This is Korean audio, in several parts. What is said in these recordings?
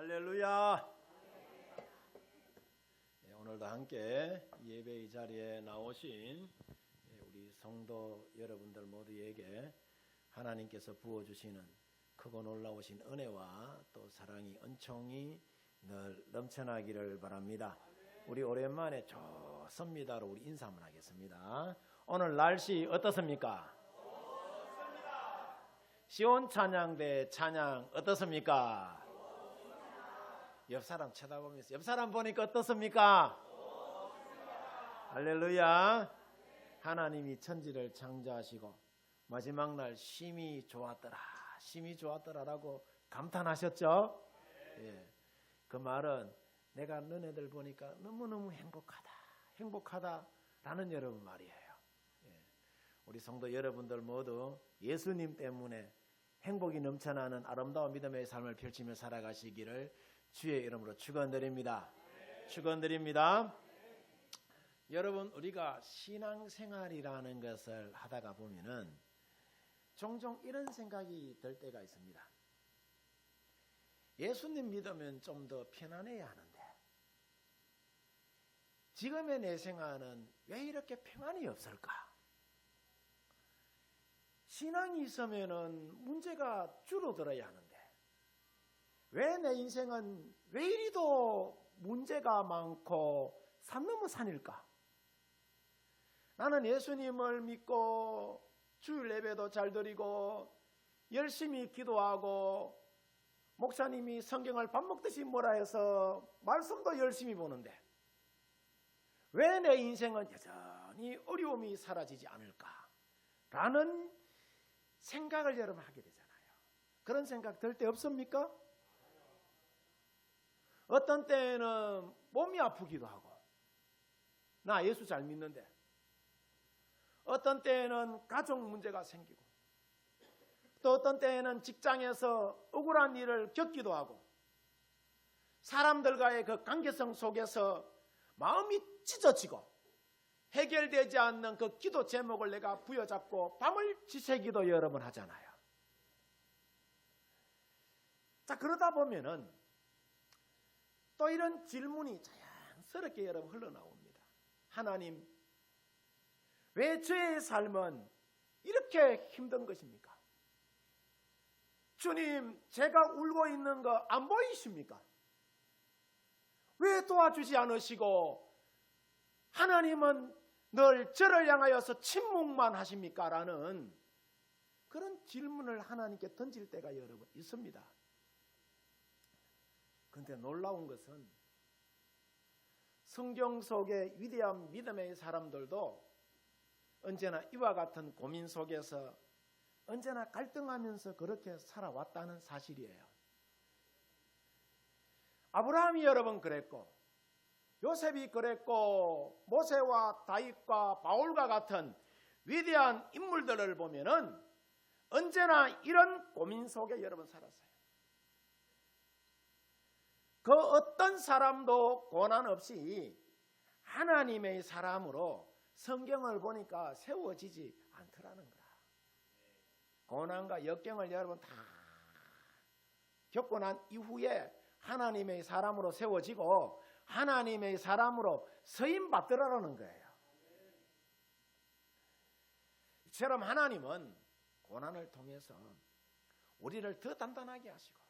할렐루야. 오늘도 함께 예배의 자리에 나오신 우리 성도 여러분들 모두에게 하나님께서 부어주시는 크고 놀라우신 은혜와 또 사랑이 은총이 늘 넘쳐나기를 바랍니다. 우리 오랜만에 좋습니다로 우리 인사 한번 하겠습니다. 오늘 날씨 어떻습니까? 시온 찬양대 찬양 어떻습니까? 옆 사람 쳐다보면서 옆 사람 보니까 어떻습니까? 할렐루야. 하나님이 천지를 창조하시고 마지막 날 심히 좋았더라라고 감탄하셨죠? 예. 그 말은 내가 너네들 보니까 너무너무 행복하다라는 여러분 말이에요. 예. 우리 성도 여러분들 모두 예수님 때문에 행복이 넘쳐나는 아름다운 믿음의 삶을 펼치며 살아가시기를 주의 이름으로 축원드립니다. 축원드립니다. 여러분, 우리가 신앙생활이라는 것을 하다가 보면은 종종 이런 생각이 들 때가 있습니다. 예수님 믿으면 좀 더 편안해야 하는데 지금의 내 생활은 왜 이렇게 평안이 없을까? 신앙이 있으면은 문제가 줄어들어야 하는데 왜 내 인생은 왜 이리도 문제가 많고 산 넘어 산일까? 나는 예수님을 믿고 주일 예배도 잘 드리고 열심히 기도하고 목사님이 성경을 밥 먹듯이 뭐라 해서 말씀도 열심히 보는데 왜 내 인생은 여전히 어려움이 사라지지 않을까? 라는 생각을 여러분 하게 되잖아요. 그런 생각 들 때 없습니까? 어떤 때는 몸이 아프기도 하고 나 예수 잘 믿는데 어떤 때는 가족 문제가 생기고 또 어떤 때는 직장에서 억울한 일을 겪기도 하고 사람들과의 그 관계성 속에서 마음이 찢어지고 해결되지 않는 그 기도 제목을 내가 부여잡고 밤을 지새기도 여러 번 하잖아요. 자, 그러다 보면은 또 이런 질문이 자연스럽게 여러분 흘러나옵니다. 하나님, 왜 저의 삶은 이렇게 힘든 것입니까? 주님, 제가 울고 있는 거 안 보이십니까? 왜 도와주지 않으시고 하나님은 늘 저를 향하여서 침묵만 하십니까? 라는 그런 질문을 하나님께 던질 때가 여러 번 있습니다. 그런데 놀라운 것은 성경 속의 위대한 믿음의 사람들도 언제나 이와 같은 고민 속에서 언제나 갈등하면서 그렇게 살아왔다는 사실이에요. 아브라함이 여러 번 그랬고 요셉이 그랬고 모세와 다윗과 바울과 같은 위대한 인물들을 보면은 언제나 이런 고민 속에 여러 번 살았어요. 그 어떤 사람도 고난 없이 하나님의 사람으로 성경을 보니까 세워지지 않더라는 거라. 고난과 역경을 여러분 다 겪고 난 이후에 하나님의 사람으로 세워지고 하나님의 사람으로 서임 받더라는 거예요. 이처럼 하나님은 고난을 통해서 우리를 더 단단하게 하시고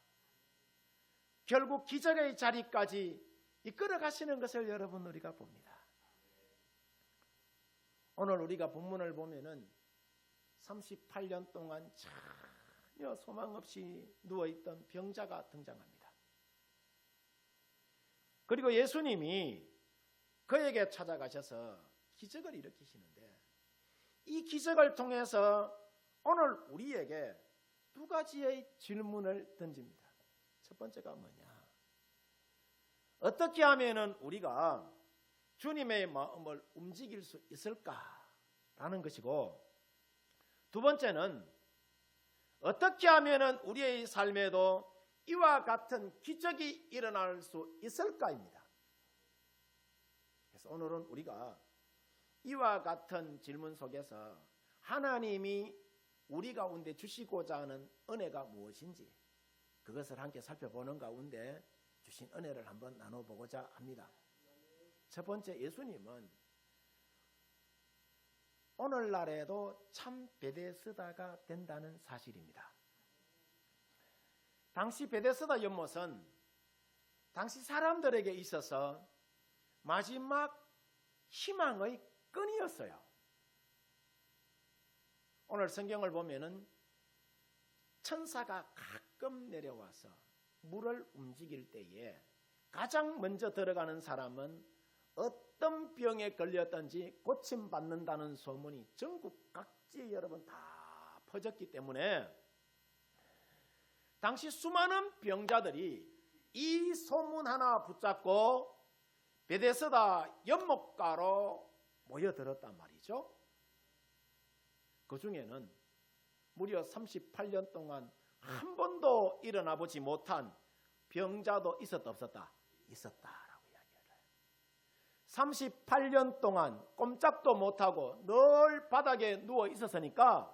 결국 기적의 자리까지 이끌어 가시는 것을 여러분 우리가 봅니다. 오늘 우리가 본문을 보면은 38년 동안 전혀 소망 없이 누워있던 병자가 등장합니다. 그리고 예수님이 그에게 찾아가셔서 기적을 일으키시는데 이 기적을 통해서 오늘 우리에게 두 가지의 질문을 던집니다. 첫 번째가 뭐냐? 어떻게 하면은 우리가 주님의 마음을 움직일 수 있을까라는 것이고 두 번째는 어떻게 하면은 우리의 삶에도 이와 같은 기적이 일어날 수 있을까입니다. 그래서 오늘은 우리가 이와 같은 질문 속에서 하나님이 우리 가운데 주시고자 하는 은혜가 무엇인지 그것을 함께 살펴보는 가운데 주신 은혜를 한번 나눠보고자 합니다. 첫 번째, 예수님은 오늘날에도 참 베데스다가 된다는 사실입니다. 당시 베데스다 연못은 당시 사람들에게 있어서 마지막 희망의 끈이었어요. 오늘 성경을 보면은 천사가 가끔 내려와서 물을 움직일 때에 가장 먼저 들어가는 사람은 어떤 병에 걸렸든지 고침받는다는 소문이 전국 각지에 여러분 다 퍼졌기 때문에 당시 수많은 병자들이 이 소문 하나 붙잡고 베데스다 연못가로 모여들었단 말이죠. 그 중에는 무려 38년 동안 한 번도 일어나 보지 못한 병자도 있었다 없었다? 있었다라고 이야기를 해요. 38년 동안 꼼짝도 못하고 늘 바닥에 누워 있었으니까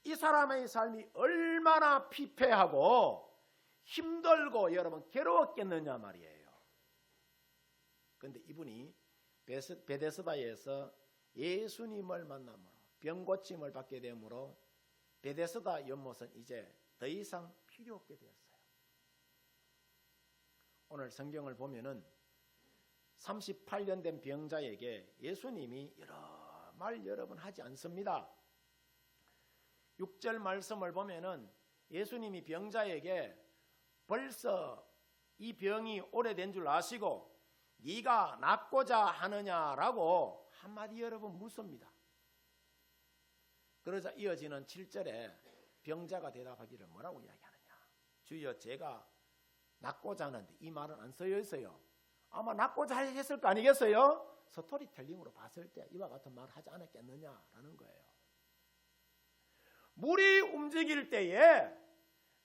이 사람의 삶이 얼마나 피폐하고 힘들고 여러분 괴로웠겠느냐 말이에요. 그런데 이분이 베데스다에서 예수님을 만남으로 병고침을 받게 되므로 베데스다 연못은 이제 더 이상 필요 없게 되었어요. 오늘 성경을 보면은 38년 된 병자에게 예수님이 여러 말 여러분 하지 않습니다. 6절 말씀을 보면은 예수님이 병자에게 벌써 이 병이 오래된 줄 아시고 네가 낫고자 하느냐라고 한마디 여러분 묻습니다. 그러자 이어지는 7절에 병자가 대답하기를 뭐라고 이야기하느냐? 주여 제가 낫고자 하는데 이 말은 안 쓰여 있어요. 아마 낫고자 했을 거 아니겠어요? 스토리텔링으로 봤을 때 이와 같은 말을 하지 않았겠느냐라는 거예요. 물이 움직일 때에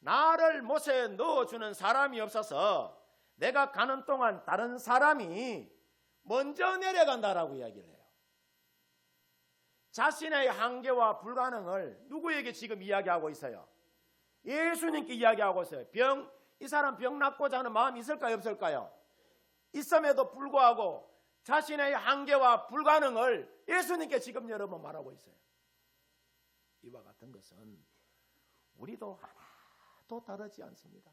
나를 못에 넣어주는 사람이 없어서 내가 가는 동안 다른 사람이 먼저 내려간다라고 이야기를 해요. 자신의 한계와 불가능을 누구에게 지금 이야기하고 있어요? 예수님께 이야기하고 있어요. 이 사람 병 낫고자 하는 마음이 있을까요? 없을까요? 있음에도 불구하고 자신의 한계와 불가능을 예수님께 지금 여러분 말하고 있어요. 이와 같은 것은 우리도 하나도 다르지 않습니다.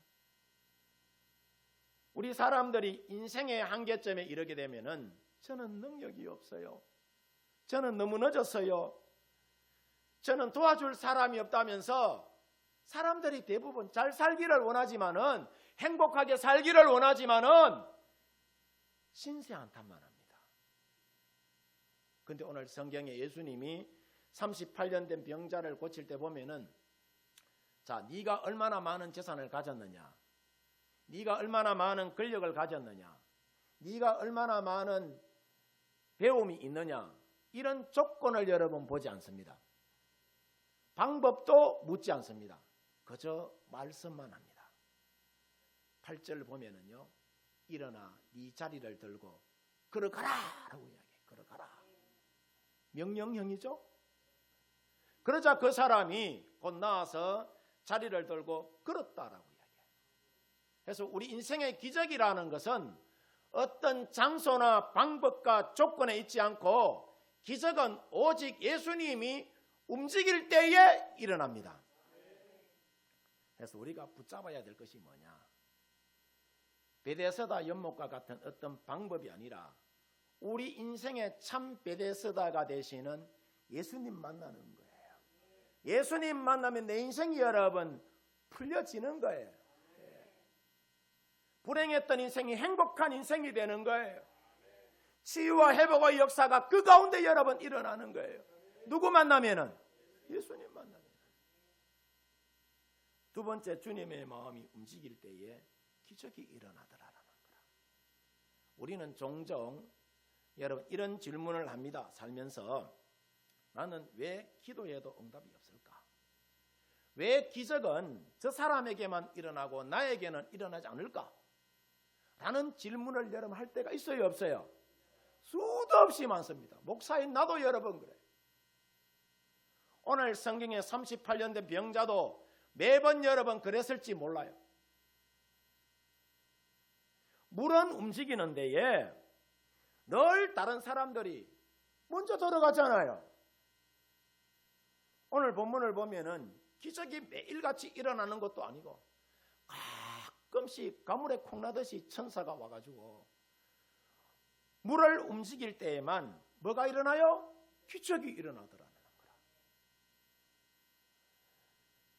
우리 사람들이 인생의 한계점에 이르게 되면은 저는 능력이 없어요. 저는 너무 늦었어요. 저는 도와줄 사람이 없다면서 사람들이 대부분 잘 살기를 원하지만은 행복하게 살기를 원하지만은 신세한탄만 합니다. 그런데 오늘 성경에 예수님이 38년 된 병자를 고칠 때 보면은 자, 네가 얼마나 많은 재산을 가졌느냐? 네가 얼마나 많은 권력을 가졌느냐? 네가 얼마나 많은 배움이 있느냐? 이런 조건을 여러분 보지 않습니다. 방법도 묻지 않습니다. 그저 말씀만 합니다. 8절 보면은요. 일어나 네 자리를 들고 걸어가라 라고 이야기해요. 걸어가라. 명령형이죠. 그러자 그 사람이 곧 나와서 자리를 들고 걸었다라고 이야기해요. 그래서 우리 인생의 기적이라는 것은 어떤 장소나 방법과 조건에 있지 않고 기적은 오직 예수님이 움직일 때에 일어납니다. 그래서 우리가 붙잡아야 될 것이 뭐냐? 베데스다 연못과 같은 어떤 방법이 아니라 우리 인생의 참 베데스다가 되시는 예수님 만나는 거예요. 예수님 만나면 내 인생이 여러분 풀려지는 거예요. 불행했던 인생이 행복한 인생이 되는 거예요. 치유와 회복의 역사가 그 가운데 여러분 일어나는 거예요. 누구 만나면은? 예수님 만나면. 두 번째, 주님의 마음이 움직일 때에 기적이 일어나더라라는 거라. 우리는 종종 여러분 이런 질문을 합니다. 살면서 나는 왜 기도해도 응답이 없을까? 왜 기적은 저 사람에게만 일어나고 나에게는 일어나지 않을까? 라는 질문을 여러분 할 때가 있어요, 없어요? 수도 없이 많습니다. 목사인 나도 여러 번 그래요. 오늘 성경에 38년 된 병자도 매번 여러 번 그랬을지 몰라요. 물은 움직이는 데에 늘 다른 사람들이 먼저 들어가잖아요. 오늘 본문을 보면은 기적이 매일같이 일어나는 것도 아니고 가끔씩 가물에 콩나듯이 천사가 와가지고 물을 움직일 때에만 뭐가 일어나요? 기적이 일어나더라는 거라.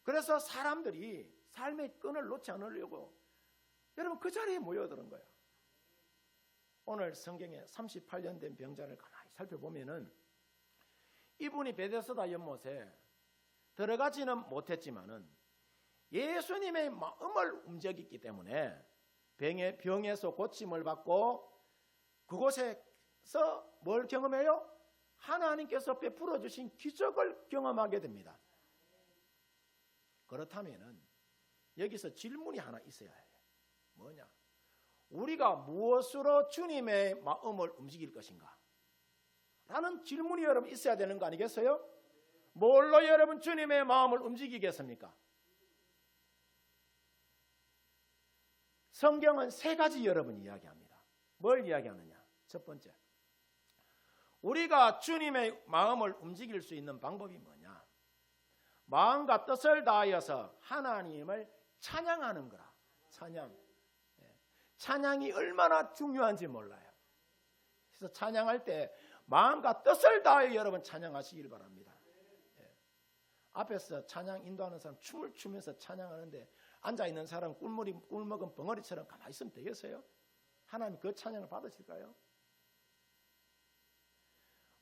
그래서 사람들이 삶의 끈을 놓지 않으려고 여러분 그 자리에 모여드는 거예요. 오늘 성경에 38년 된 병자를 가만히 살펴보면은 이분이 베데스다 연못에 들어가지는 못했지만은 예수님의 마음을 움직였기 때문에 병에서 고침을 받고 그곳에서 뭘 경험해요? 하나님께서 베풀어 주신 기적을 경험하게 됩니다. 그렇다면은 여기서 질문이 하나 있어야 해요. 뭐냐? 우리가 무엇으로 주님의 마음을 움직일 것인가? 라는 질문이 여러분 있어야 되는 거 아니겠어요? 뭘로 여러분 주님의 마음을 움직이겠습니까? 성경은 세 가지 여러분 이야기합니다. 뭘 이야기하느냐? 첫 번째, 우리가 주님의 마음을 움직일 수 있는 방법이 뭐냐? 마음과 뜻을 다하여서 하나님을 찬양하는 거라. 찬양. 찬양이 얼마나 중요한지 몰라요. 그래서 찬양할 때 마음과 뜻을 다하여 여러분 찬양하시길 바랍니다. 앞에서 찬양 인도하는 사람 춤을 추면서 찬양하는데 앉아있는 사람 꿀먹은 벙어리처럼 가만히 있으면 되겠어요? 하나님 그 찬양을 받으실까요?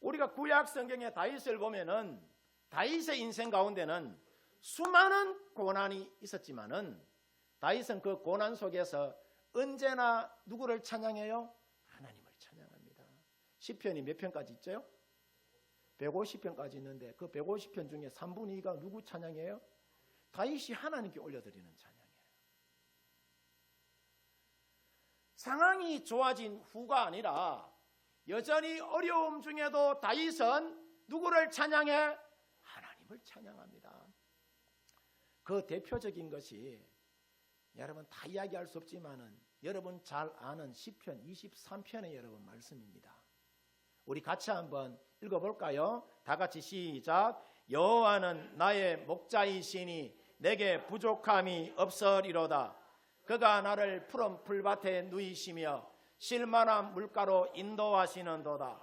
우리가 구약 성경의 다윗을 보면은 다윗의 인생 가운데는 수많은 고난이 있었지만은 다윗은 그 고난 속에서 언제나 누구를 찬양해요? 하나님을 찬양합니다. 시편이 몇 편까지 있죠? 150편까지 있는데 그 150편 중에 3분의 2가 누구 찬양이에요? 다윗이 하나님께 올려드리는 찬양이에요. 상황이 좋아진 후가 아니라 여전히 어려움 중에도 다윗은 누구를 찬양해? 하나님을 찬양합니다. 그 대표적인 것이 여러분 다 이야기할 수 없지만은 여러분 잘 아는 시편 23편의 여러분 말씀입니다. 우리 같이 한번 읽어볼까요? 다 같이 시작. 여호와는 나의 목자이시니 내게 부족함이 없으리로다. 그가 나를 푸른 풀밭에 누이시며 쉴만한 물가로 인도하시는도다.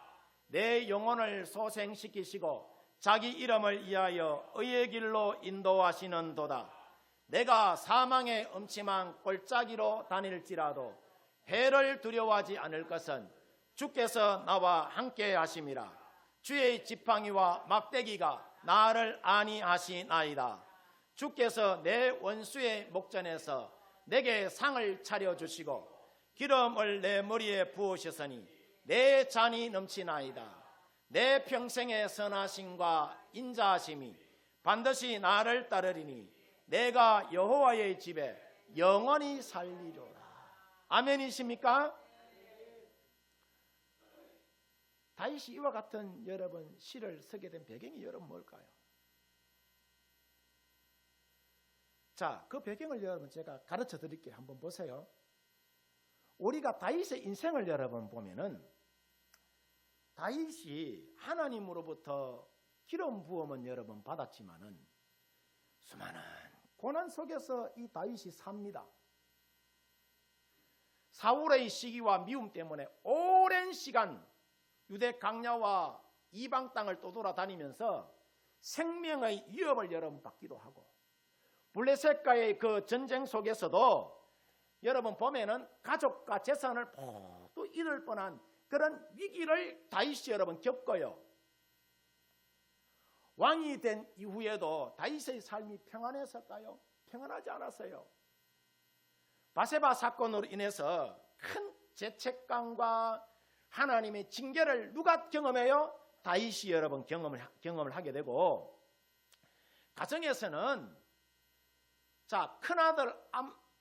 내 영혼을 소생시키시고 자기 이름을 위하여 의의 길로 인도하시는도다. 내가 사망의 음침한 골짜기로 다닐지라도 해를 두려워하지 않을 것은 주께서 나와 함께 하심이라. 주의 지팡이와 막대기가 나를 안위하시나이다. 주께서 내 원수의 목전에서 내게 상을 차려주시고 기름을 내 머리에 부으셨으니 내 잔이 넘치나이다. 내 평생의 선하심과 인자하심이 반드시 나를 따르리니 내가 여호와의 집에 영원히 살리로다. 아멘이십니까? 다윗이 이와 같은 여러분 시를 쓰게 된 배경이 여러분 뭘까요? 자, 그 배경을 여러분 제가 가르쳐 드릴게요. 한번 보세요. 우리가 다윗의 인생을 여러분 보면은 다윗이 하나님으로부터 기름 부음은 여러분 받았지만은 수많은 고난 속에서 이 다윗이 삽니다. 사울의 시기와 미움 때문에 오랜 시간 유대 강야와 이방 땅을 떠돌아다니면서 생명의 위협을 여러분 받기도 하고 블레셋과의 그 전쟁 속에서도 여러분 보면은 가족과 재산을 모두 잃을 뻔한 그런 위기를 다윗이 여러분 겪어요. 왕이 된 이후에도 다윗의 삶이 평안했을까요? 평안하지 않았어요. 바세바 사건으로 인해서 큰 죄책감과 하나님의 징계를 누가 경험해요? 다윗이 여러분 경험을 하게 되고 가정에서는 자, 큰아들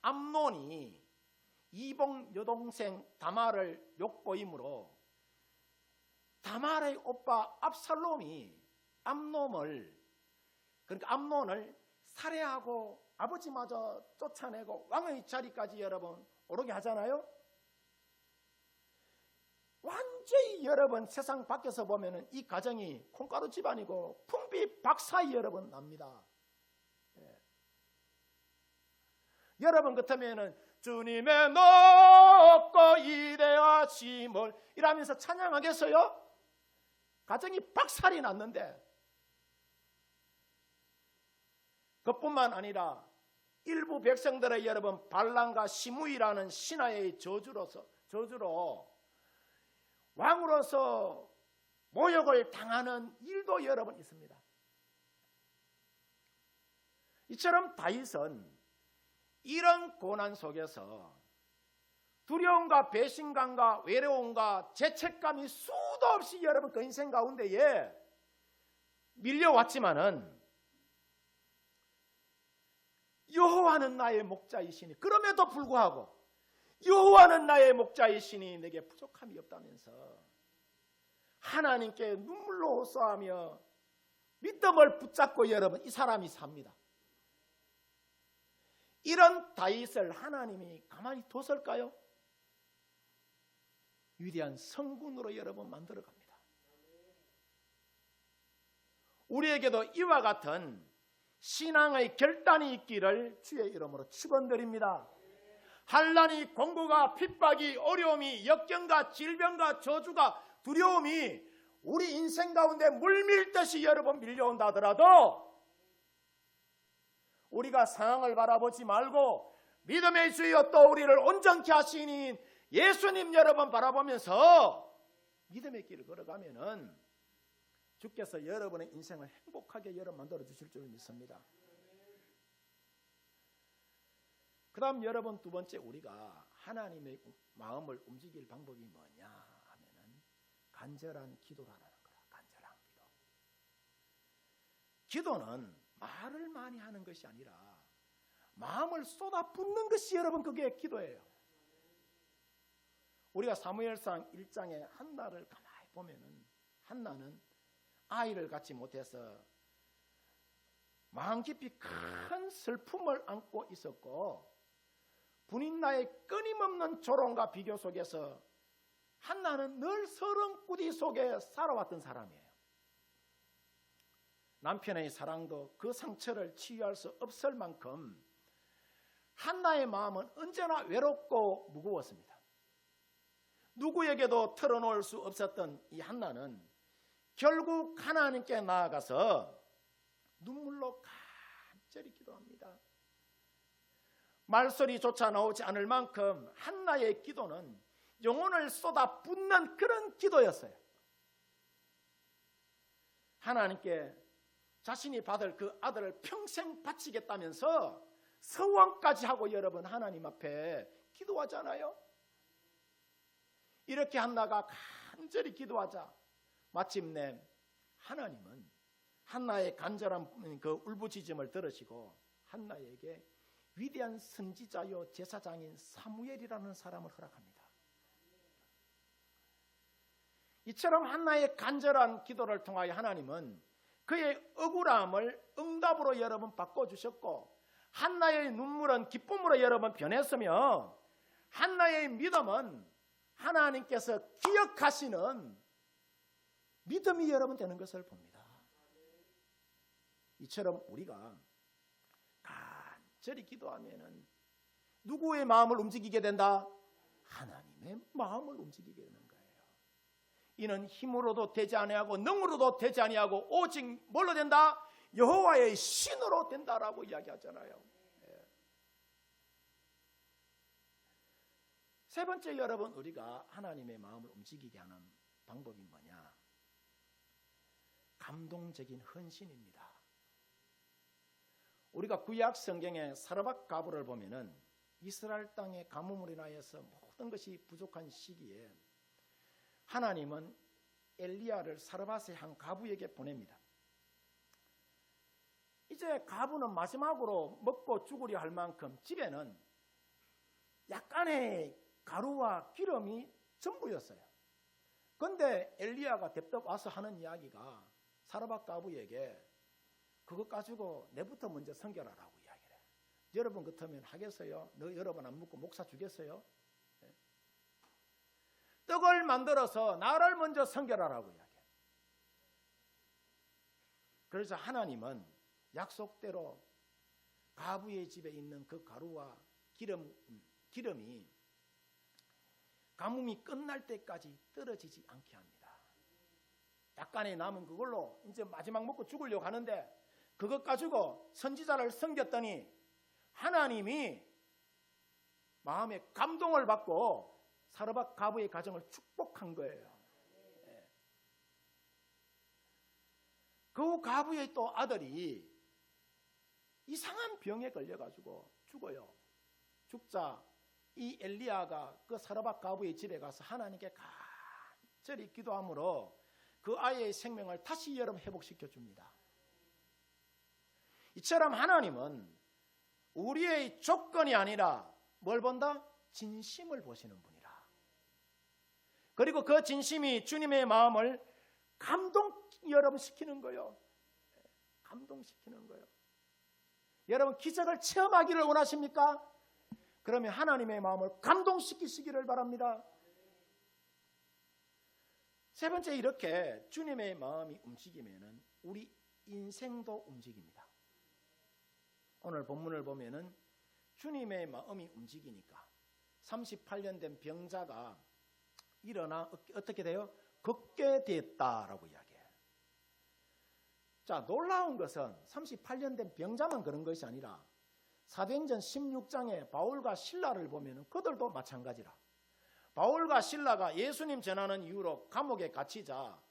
암논이 이복 여동생 다말을 욕보임으로 다말의 오빠 압살롬이 암논을 살해하고 아버지마저 쫓아내고 왕의 자리까지 여러분 오르게 하잖아요. 완전히 여러분 세상 밖에서 보면은 이 가정이 콩가루 집안이고 풍비박사이 여러분 납니다. 예. 여러분 같으면은 주님의 높고 이대하심을 이러면서 찬양하겠어요? 가정이 박살이 났는데, 그뿐만 아니라 일부 백성들의 여러분 발람과 시므이라는 신하의 저주로 왕으로서 모욕을 당하는 일도 여러분 있습니다. 이처럼 다윗은 이런 고난 속에서 두려움과 배신감과 외로움과 죄책감이 수도 없이 여러분 그 인생 가운데에 밀려왔지만은 여호와는 나의 목자이시니, 그럼에도 불구하고 여호와는 나의 목자이시니 내게 부족함이 없다면서 하나님께 눈물로 호소하며 믿음을 붙잡고 여러분 이 사람이 삽니다. 이런 다윗을 하나님이 가만히 뒀을까요? 위대한 성군으로 여러분 만들어 갑니다. 우리에게도 이와 같은 신앙의 결단이 있기를 주의 이름으로 축원드립니다. 환난이, 공고가, 핍박이, 어려움이, 역경과 질병과 저주가, 두려움이 우리 인생 가운데 물밀듯이 여러분 밀려온다 하더라도 우리가 상황을 바라보지 말고 믿음의 주여 또 우리를 온전케 하시니 예수님 여러분 바라보면서 믿음의 길을 걸어가면은 주께서 여러분의 인생을 행복하게 여러분 만들어 주실 줄 믿습니다. 그 다음 여러분 두 번째, 우리가 하나님의 마음을 움직일 방법이 뭐냐 하면은 간절한 기도라는 거야. 간절한 기도. 기도는 말을 많이 하는 것이 아니라 마음을 쏟아붓는 것이 여러분 그게 기도예요. 우리가 사무엘상 1장에 한나를 가만히 보면은 한나는 아이를 갖지 못해서 마음 깊이 큰 슬픔을 안고 있었고, 분인나의 끊임없는 조롱과 비교 속에서 한나는 늘 서름꾸디 속에 살아왔던 사람이에요. 남편의 사랑도 그 상처를 치유할 수 없을 만큼 한나의 마음은 언제나 외롭고 무거웠습니다. 누구에게도 털어놓을 수 없었던 이 한나는 결국 하나님께 나아가서 눈물로 간절히 기도합니다. 말소리조차 나오지 않을 만큼 한나의 기도는 영혼을 쏟아붓는 그런 기도였어요. 하나님께 자신이 받을 그 아들을 평생 바치겠다면서 서원까지 하고 여러분 하나님 앞에 기도하잖아요. 이렇게 한나가 간절히 기도하자 마침내 하나님은 한나의 간절한 그 울부짖음을 들으시고 한나에게 위대한 선지자요 제사장인 사무엘이라는 사람을 허락합니다. 이처럼 한나의 간절한 기도를 통하여 하나님은 그의 억울함을 응답으로 여러분 바꿔주셨고, 한나의 눈물은 기쁨으로 여러분 변했으며, 한나의 믿음은 하나님께서 기억하시는 믿음이 여러분 되는 것을 봅니다. 이처럼 우리가 간절히 기도하면은 누구의 마음을 움직이게 된다? 하나님의 마음을 움직이게 되는 거예요. 이는 힘으로도 되지 아니하고 능으로도 되지 아니하고 오직 뭘로 된다? 여호와의 신으로 된다라고 이야기하잖아요. 세 번째, 여러분 우리가 하나님의 마음을 움직이게 하는 방법이 뭐냐? 감동적인 헌신입니다. 우리가 구약 성경의 사르밧 가부를 보면은 이스라엘 땅의 가뭄으로 인하여서 모든 것이 부족한 시기에 하나님은 엘리야를 사르밧의 한 가부에게 보냅니다. 이제 가부는 마지막으로 먹고 죽으려 할 만큼 집에는 약간의 가루와 기름이 전부였어요. 그런데 엘리야가 대답 와서 하는 이야기가 사르밧 가부에게 그것 가지고 내부터 먼저 섬겨라라고 이야기를 해요. 여러분 같으면 하겠어요? 너 여러분 안 묻고 목사 주겠어요? 네. 떡을 만들어서 나를 먼저 섬겨라라고 이야기해요. 그래서 하나님은 약속대로 가부의 집에 있는 그 가루와 기름이 가뭄이 끝날 때까지 떨어지지 않게 합니다. 약간의 남은 그걸로 이제 마지막 먹고 죽으려고 하는데 그것 가지고 선지자를 섬겼더니 하나님이 마음에 감동을 받고 사르밧 가부의 가정을 축복한 거예요. 그 가부의 또 아들이 이상한 병에 걸려가지고 죽어요. 죽자 이 엘리야가 그 사르밧 가부의 집에 가서 하나님께 간절히 기도함으로 그 아이의 생명을 다시 여러분 회복시켜 줍니다. 이처럼 하나님은 우리의 조건이 아니라 뭘 본다? 진심을 보시는 분이라. 그리고 그 진심이 주님의 마음을 여러분 시키는 거예요. 감동시키는 거예요. 여러분 기적을 체험하기를 원하십니까? 그러면 하나님의 마음을 감동시키시기를 바랍니다. 세 번째, 이렇게 주님의 마음이 움직이면은 우리 인생도 움직입니다. 오늘 본문을 보면은 주님의 마음이 움직이니까 38년 된 병자가 일어나 어떻게 돼요? 걷게 됐다라고 이야기해요. 자, 놀라운 것은 38년 된 병자만 그런 것이 아니라 사도행전 16장에 바울과 실라를 보면 그들도 마찬가지라. 바울과 실라가 예수님 전하는 이유로 감옥에 갇히자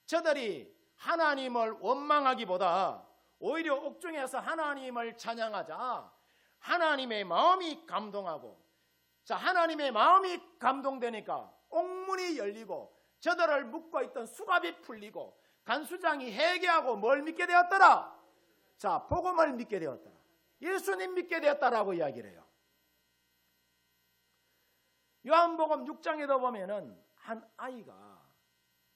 저들이 하나님을 원망하기보다 오히려 옥중에서 하나님을 찬양하자 하나님의 마음이 감동하고, 자, 하나님의 마음이 감동되니까 옥문이 열리고 저들을 묶고 있던 수갑이 풀리고 간수장이 회개하고 뭘 믿게 되었더라? 자, 복음을 믿게 되었더라. 예수님 믿게 되었다라고 이야기를 해요. 요한복음 6장에도 보면은 한 아이가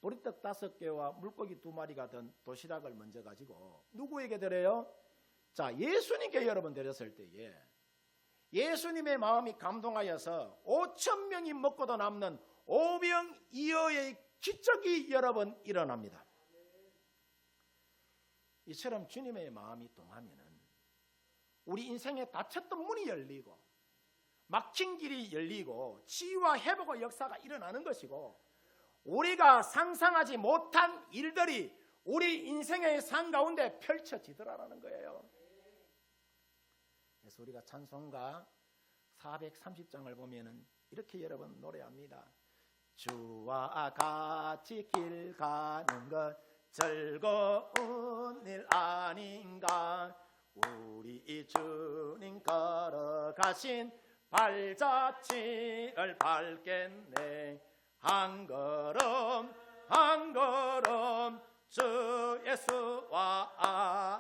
보리떡 5개와 물고기 2마리가 든 도시락을 먼저 가지고 누구에게 드려요? 자, 예수님께 여러분 드렸을 때에 예수님의 마음이 감동하여서 5,000명이 먹고도 남는 오병이어의 기적이 여러분 일어납니다. 이처럼 주님의 마음이 동하면은 우리 인생에 닫혔던 문이 열리고 막힌 길이 열리고 치유와 회복의 역사가 일어나는 것이고 우리가 상상하지 못한 일들이 우리 인생의 삶 가운데 펼쳐지더라라는 거예요. 그래서 우리가 찬송가 430장을 보면은 이렇게 여러분 노래합니다. 주와 같이 길 가는 것 즐거운 일 아닌가. 우리 주님 걸어가신 발자취를 밟겠네. 한 걸음 한 걸음 주 예수와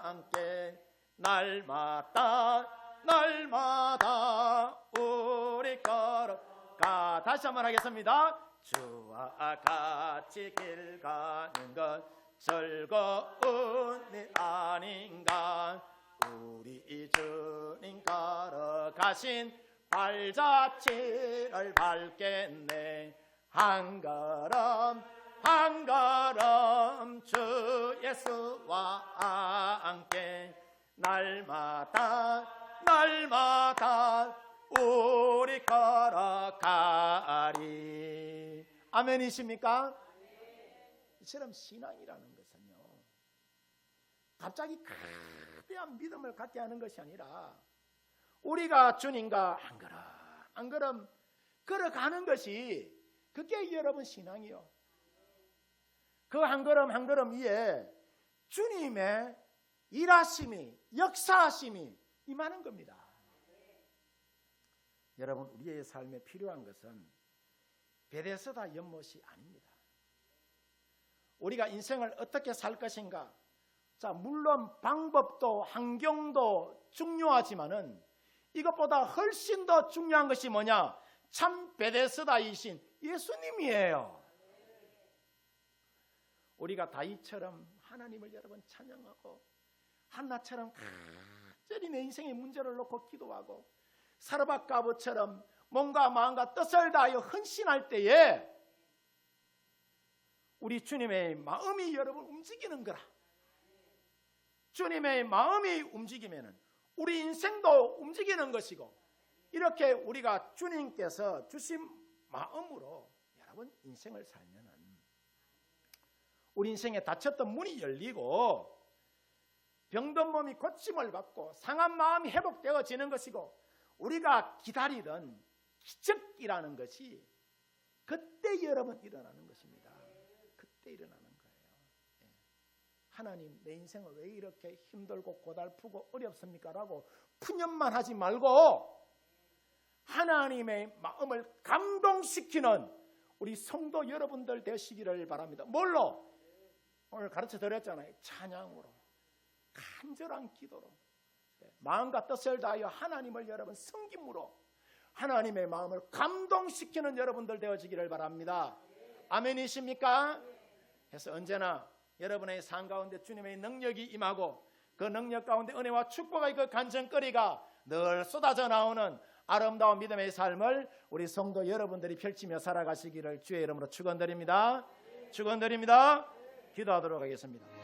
함께 날마다 날마다 우리 걸어가. 다시 한번 하겠습니다. 주와 같이 길 가는 것 즐거운 일 아닌가. 우리 주님 걸어가신 발자취를 밟겠네. 한 걸음 한 걸음 주 예수와 함께 날마다 날마다 우리 걸어가리. 아멘이십니까? 이처럼 신앙이라는 것은요, 갑자기 거대한 믿음을 갖게 하는 것이 아니라 우리가 주님과 한 걸음 한 걸음 걸어가는 것이 그게 여러분 신앙이요. 그 한 걸음 한 걸음 위에 주님의 일하심이 역사하심이 임하는 겁니다. 여러분, 우리의 삶에 필요한 것은 베데스다 연못이 아닙니다. 우리가 인생을 어떻게 살 것인가, 자, 물론 방법도 환경도 중요하지만은 이것보다 훨씬 더 중요한 것이 뭐냐? 참 베데스다이신 예수님이에요. 우리가 다윗처럼 하나님을 여러분 찬양하고 한나처럼 간절히 내 인생의 문제를 놓고 기도하고 사르밧 가부처럼 몸과 마음과 뜻을 다하여 헌신할 때에 우리 주님의 마음이 여러분 움직이는 거라. 주님의 마음이 움직이면은 우리 인생도 움직이는 것이고, 이렇게 우리가 주님께서 주신 마음으로 여러분 인생을 살면은 우리 인생에 닫혔던 문이 열리고 병든 몸이 고침을 받고 상한 마음이 회복되어지는 것이고, 우리가 기다리던 기적이라는 것이 그때 여러분 일어나는 것입니다. 그때 일어나는 거예요. 예. 하나님, 내 인생을 왜 이렇게 힘들고 고달프고 어렵습니까? 라고 푸념만 하지 말고 하나님의 마음을 감동시키는 우리 성도 여러분들 되시기를 바랍니다. 뭘로? 오늘 가르쳐 드렸잖아요. 찬양으로, 간절한 기도로, 마음과 뜻을 다하여 하나님을 여러분 섬김으로 하나님의 마음을 감동시키는 여러분들 되어지기를 바랍니다. 아멘이십니까? 그래서 언제나 여러분의 삶 가운데 주님의 능력이 임하고 그 능력 가운데 은혜와 축복의 그 간증거리가 늘 쏟아져 나오는 아름다운 믿음의 삶을 우리 성도 여러분들이 펼치며 살아가시기를 주의 이름으로 축원드립니다. 축원드립니다. 기도하도록 하겠습니다.